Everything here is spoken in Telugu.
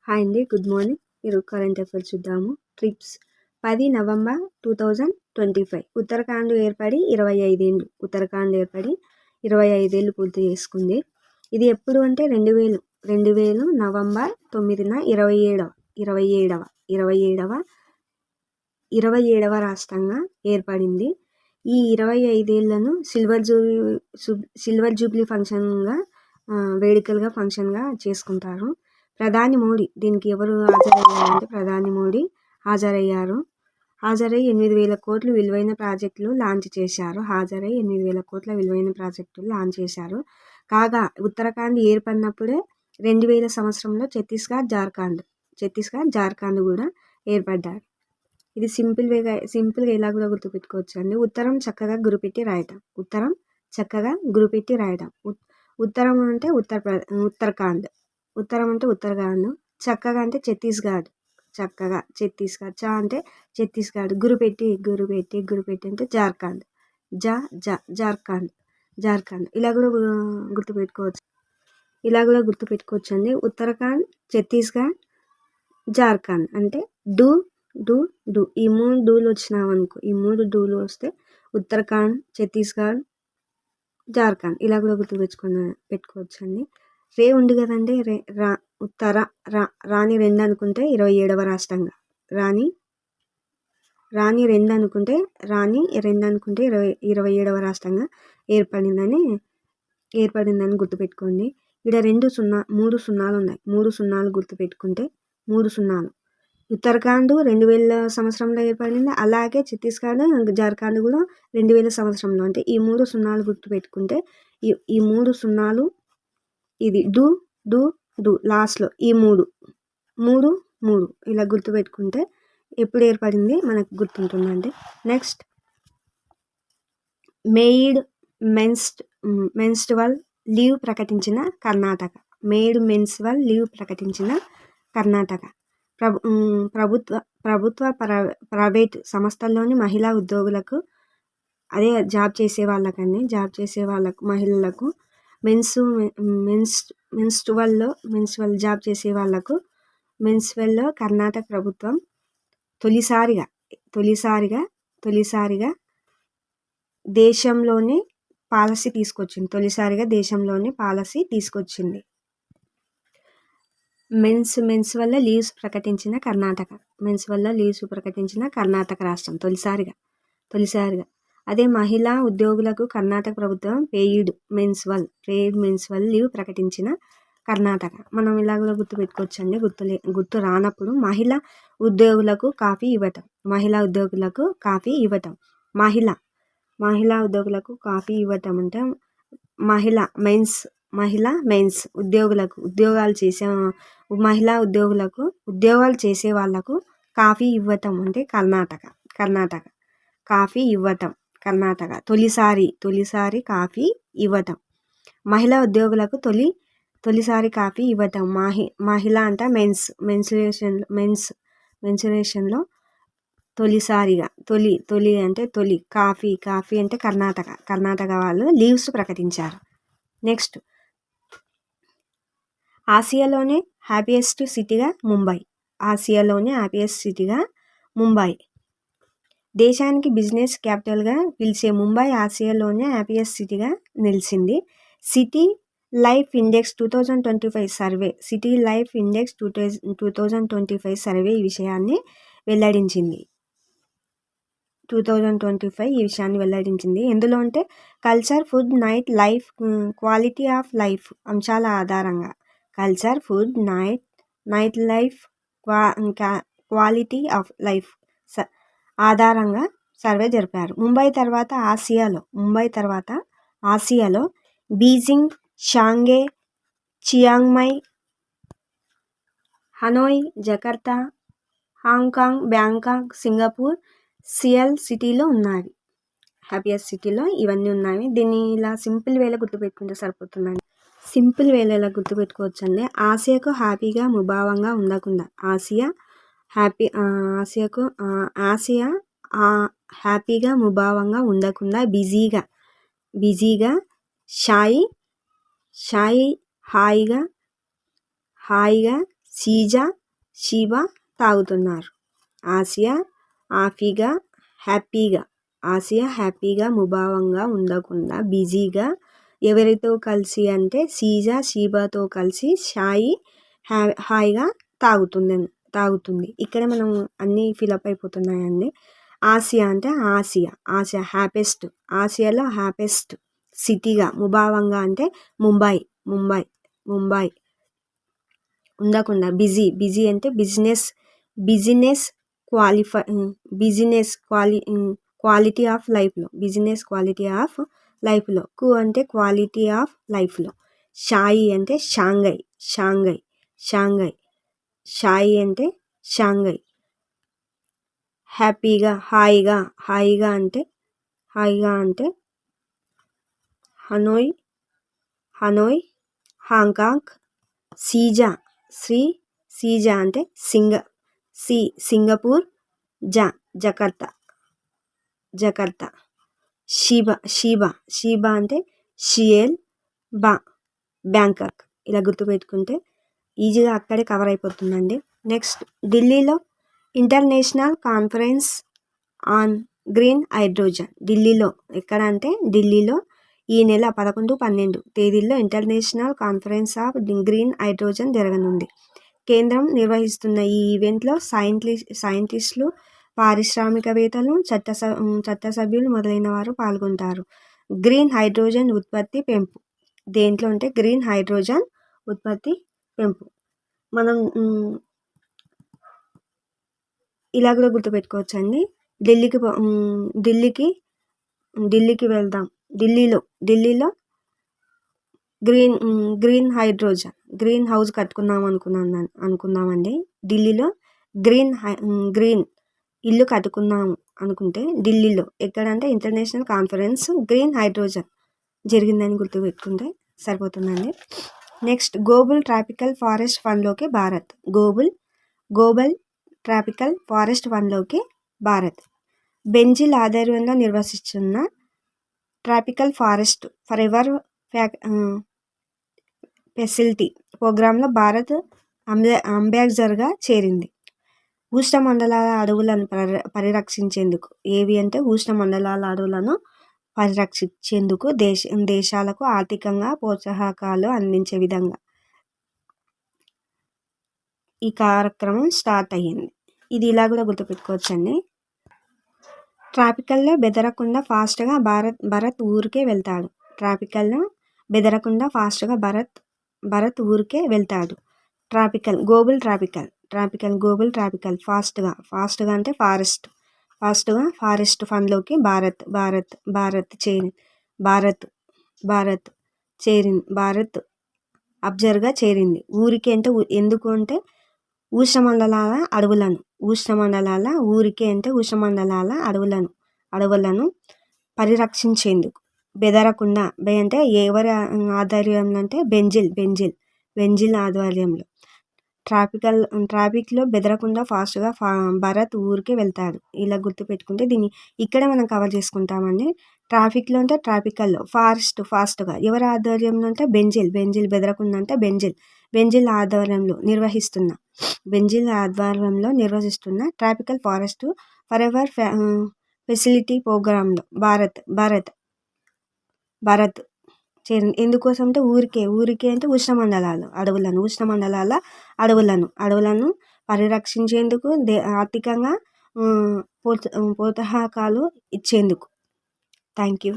హాయ్ అండి, గుడ్ మార్నింగ్. మీరు కరెంట్ అఫైర్స్ చూద్దాము. ట్రిప్స్ 10 నవంబర్ 2025 ఉత్తరాఖండ్ ఏర్పడి 25 ఏళ్ళు. ఉత్తరాఖండ్ ఏర్పడి 25 ఏళ్ళు పూర్తి చేసుకుంది. ఇది ఎప్పుడు అంటే 2000 నవంబర్ 9న 27వ రాష్ట్రంగా ఏర్పడింది. ఈ 25 ఏళ్లను సిల్వర్ జూబ్లీ ఫంక్షన్గా వేడుకలుగా ఫంక్షన్గా చేసుకుంటారు. ప్రధాని మోడీ దీనికి ఎవరు హాజరయ్యారంటే ప్రధాని మోడీ హాజరై 8,000 కోట్ల విలువైన ప్రాజెక్టులు లాంచ్ చేశారు. కాగా ఉత్తరాఖండ్ ఏర్పడినప్పుడే 2000 సంవత్సరంలో ఛత్తీస్గఢ్, జార్ఖండ్ కూడా ఏర్పడ్డారు. ఇది సింపుల్గా ఎలా కూడా గుర్తుపెట్టుకోవచ్చు అండి. ఉత్తరం చక్కగా గురిపెట్టి రాయటం. ఉత్తరం అంటే ఉత్తరాఖండ్, చక్కగా అంటే ఛత్తీస్గఢ్, చ అంటే ఛత్తీస్గఢ్, గురిపెట్టి అంటే జార్ఖండ్, జార్ఖండ్ ఇలా కూడా గుర్తుపెట్టుకోవచ్చు అండి. ఉత్తరాఖండ్, ఛత్తీస్గఢ్, జార్ఖండ్ అంటే డూ ఈ 3 డూలు వచ్చినావనుకో, ఈ 3 డూలు వస్తే ఉత్తరాఖండ్, ఛత్తీస్గఢ్, జార్ఖండ్ ఇలా కూడా పెట్టుకోవచ్చు అండి. రే ఉంది కదండి, రాని 2 అనుకుంటే 27వ రాష్ట్రంగా, రాని 2 అనుకుంటే 27వ రాష్ట్రంగా ఏర్పడిందని గుర్తుపెట్టుకోండి. ఇక్కడ 3 సున్నాలు ఉన్నాయి. 3 సున్నాలు గుర్తుపెట్టుకుంటే 3 సున్నాలు. ఉత్తరాఖండ్ 2000 సంవత్సరంలో ఏర్పడింది. అలాగే ఛత్తీస్గఢ్, జార్ఖండ్ కూడా 2000 సంవత్సరంలో. అంటే ఈ 3 సున్నాలు గుర్తుపెట్టుకుంటే ఈ 3 సున్నాలు, ఇది డూ లాస్ట్లో ఈ 3 ఇలా గుర్తుపెట్టుకుంటే ఎప్పుడు ఏర్పడింది మనకు గుర్తుంటుందండి. నెక్స్ట్, మెయిడ్ మెన్స్ట్రువల్ లీవ్ ప్రకటించిన కర్ణాటక. ప్రభుత్వ ప్రైవేట్ సంస్థల్లోని మహిళా ఉద్యోగులకు, అదే జాబ్ చేసే వాళ్ళకు మహిళలకు మెన్స్ట్రువల్ జాబ్ చేసే వాళ్ళకు మెన్స్ట్రువల్లో కర్ణాటక ప్రభుత్వం తొలిసారిగా దేశంలోనే పాలసీ తీసుకొచ్చింది. మెన్స్ వల్ల లీవ్స్ ప్రకటించిన కర్ణాటక రాష్ట్రం తొలిసారిగా. అదే మహిళా ఉద్యోగులకు కర్ణాటక ప్రభుత్వం పెయిడ్ మెన్స్ట్రువల్ లీవ్ ప్రకటించిన కర్ణాటక. మనం ఇలా కూడా గుర్తుపెట్టుకోవచ్చు అండి. గుర్తు రానప్పుడు మహిళా ఉద్యోగులకు కాఫీ ఇవ్వటం. మహిళా ఉద్యోగులకు కాఫీ ఇవ్వటం అంటే మెన్స్ ఉద్యోగాలు చేసే మహిళా ఉద్యోగాలు చేసే వాళ్ళకు కాఫీ ఇవ్వటం అంటే కర్ణాటక. కాఫీ ఇవ్వటం కర్ణాటక. తొలిసారి కాఫీ ఇవ్వటం. మహిళా ఉద్యోగులకు తొలిసారి కాఫీ ఇవ్వటం. మహిళ అంటే మెన్సురేషన్లో తొలిసారిగా, తొలి అంటే తొలి. కాఫీ అంటే కర్ణాటక వాళ్ళు లీవ్స్ ప్రకటించారు. నెక్స్ట్, ఆసియాలోనే హ్యాపీయెస్ట్ సిటీగా ముంబై. దేశానికి బిజినెస్ క్యాపిటల్గా పిలిచే ముంబై ఆసియాలోనే హ్యాపీయెస్ట్ సిటీగా నిలిచింది. సిటీ లైఫ్ ఇండెక్స్ 2025 సర్వే ఈ విషయాన్ని వెల్లడించింది. 2025 ఈ విషయాన్ని వెల్లడించింది. ఎందులో అంటే culture, food, night life, quality of life అంశాల ఆధారంగా night life, quality of life ఆధారంగా సర్వే జరిపారు. ముంబై తర్వాత ఆసియాలో Beijing, Shanghai, Chiang Mai, Hanoi, Jakarta, Hong Kong, Bangkok, Singapore, Seoul సిటీలో ఉన్నాయి. హ్యాపీయెస్ట్ సిటీలో ఇవన్నీ ఉన్నాయి. దీన్ని ఇలా సింపుల్ వేలో గుర్తుపెట్టుకుంటే సరిపోతుందండి. సింపుల్ వేలో ఎలా గుర్తుపెట్టుకోవచ్చు అండి. ఆసియాకు హ్యాపీగా ముభావంగా ఉండకుండా, ఆసియా హ్యాపీగా ముభావంగా ఉండకుండా బిజీగా, షాయి హాయిగా, సీజా షీబా తాగుతున్నారు. ఆసియా హ్యాపీగా ముభావంగా ఉండకుండా బిజీగా ఎవరితో కలిసి అంటే సీజా షీబాతో కలిసి షాయి హాయిగా తాగుతుంది. ఇక్కడ మనం అన్నీ ఫిలప్ అయిపోతున్నాయండి. ఆసియా అంటే ఆసియా హ్యాపీయెస్ట్, ఆసియాలో హ్యాపీయెస్ట్ సిటీగా, ముభావంగా అంటే ముంబై ఉండకుండా, బిజీ అంటే బిజినెస్ క్వాలిటీ ఆఫ్ లైఫ్లో కు అంటే క్వాలిటీ ఆఫ్ లైఫ్లో, షాయి అంటే షాంఘై అంటే షాంఘై, హ్యాపీగా హాయిగా అంటే హనోయ్ హాంకాంగ్, సీజా అంటే సింగపూర్, జకర్తా, షీబా అంటే షియెల్, బ్యాంకాక్. ఇలా గుర్తుపెట్టుకుంటే ఈజీగా అక్కడే కవర్ అయిపోతుందండి. నెక్స్ట్, ఢిల్లీలో international conference on green hydrogen. ఢిల్లీలో ఎక్కడ అంటే ఢిల్లీలో ఈ నెల 11, 12 తేదీల్లో international conference of green hydrogen జరగనుంది. కేంద్రం నిర్వహిస్తున్న ఈ ఈవెంట్లో సైంటిస్టులు, పారిశ్రామికవేత్తలు, చట్టసభ్యులు మొదలైన వారు పాల్గొంటారు. గ్రీన్ హైడ్రోజన్ ఉత్పత్తి పెంపు. దేంట్లో అంటే గ్రీన్ హైడ్రోజన్ ఉత్పత్తి పెంపు. మనం ఇలా కూడా గుర్తుపెట్టుకోవచ్చండి. ఢిల్లీకి వెళ్దాం. ఢిల్లీలో గ్రీన్ గ్రీన్ హౌస్ కట్టుకుందాం అనుకుందామండి. ఢిల్లీలో గ్రీన్ ఇల్లు కట్టుకుందాం అనుకుంటే ఢిల్లీలో ఎక్కడంటే ఇంటర్నేషనల్ కాన్ఫరెన్స్ గ్రీన్ హైడ్రోజన్ జరిగిందని గుర్తుపెట్టుకుంటే సరిపోతుందండి. నెక్స్ట్, గ్లోబల్ ట్రాపికల్ ఫారెస్ట్ ఫండ్లోకి భారత్. గ్లోబల్ ట్రాపికల్ ఫారెస్ట్ ఫండ్లోకి భారత్. బెంజిల్ ఆధ్వర్యంలో నిర్వహిస్తున్న ట్రాపికల్ ఫారెస్ట్ ఫరెవర్ ఫెసిలిటీ ప్రోగ్రాంలో భారత్ అంబాసిడర్గా చేరింది. ఉష్ణమండలాల అడవులను పరిరక్షించేందుకు పరిరక్షించేందుకు దేశాలకు ఆర్థికంగా ప్రోత్సాహకాలు అందించే విధంగా ఈ కార్యక్రమం స్టార్ట్ అయ్యింది. ఇది ఇలా కూడా గుర్తుపెట్టుకోవచ్చండి. ట్రాపికల్లో బెదరకుండా ఫాస్ట్గా భరత్ ఊరికే వెళ్తాడు. భరత్ ఊరికే వెళ్తాడు. గ్లోబల్ ట్రాపికల్ ఫాస్ట్గా అంటే ఫారెస్ట్ ఫండ్లోకి భారత్ అబ్జర్వ్గా చేరింది. ఊరికే అంటే ఎందుకు అంటే ఉష్ణమండలాల అడవులను పరిరక్షించేందుకు. బెదరకుండా అంటే ఎవరి ఆధ్వర్యంలో అంటే బెంజిల్ ఆధ్వర్యంలో. ట్రాఫిక్లో బెదరకుండా ఫాస్ట్గా భరత్ ఊరికే వెళ్తాడు. ఇలా గుర్తుపెట్టుకుంటే దీన్ని ఇక్కడ మనం కవర్ చేసుకుంటామండి. ట్రాఫిక్లో అంటే ట్రాపికల్లో, ఫాస్ట్గా ఎవరి ఆధ్వర్యంలో అంటే బెంజిల్ బెదరకుండా అంటే బెంజిల్ ఆధ్వర్యంలో నిర్వహిస్తున్న ట్రాపికల్ ఫారెస్ట్ ఫరెవర్ ఫెసిలిటీ ప్రోగ్రాంలో భారత్ చేరింది. ఎందుకోసం అంటే ఊరికే అంటే ఉష్ణమండలాల అడవులను పరిరక్షించేందుకు, ఆర్థికంగా ప్రోత్సాహకాలు ఇచ్చేందుకు. Thank you.